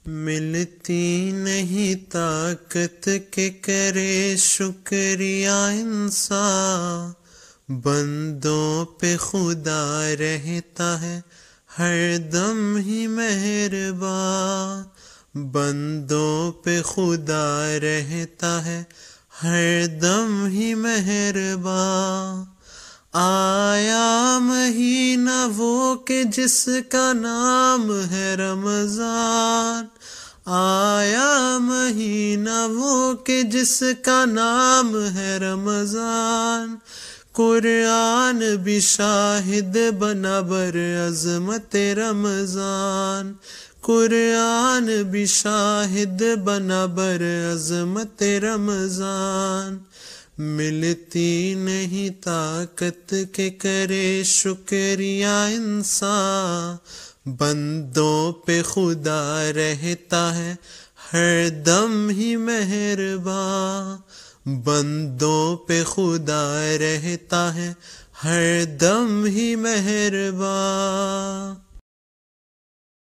ملتی نہیں طاقت کہ کرے شکریہ انسان، بندوں پہ خدا رہتا ہے ہر دم ہی مہربان، بندوں پہ خدا رہتا ہے ہر دم ہی مہربان۔ آیا مہینہ وہ کہ جس کا نام ہے رمضان، آیا مہینہ وہ کہ جس کا نام ہے رمضان، قرآن بھی شاہد بنا بر عظمت رمضان، قرآن بھی شاہد بنا بر عظمت رمضان۔ ملتی نہیں طاقت کہ کرے شکریہ انسان، بندوں پہ خدا رہتا ہے ہر دم ہی مہربان، بندوں پہ خدا رہتا ہے ہر دم ہی مہربان۔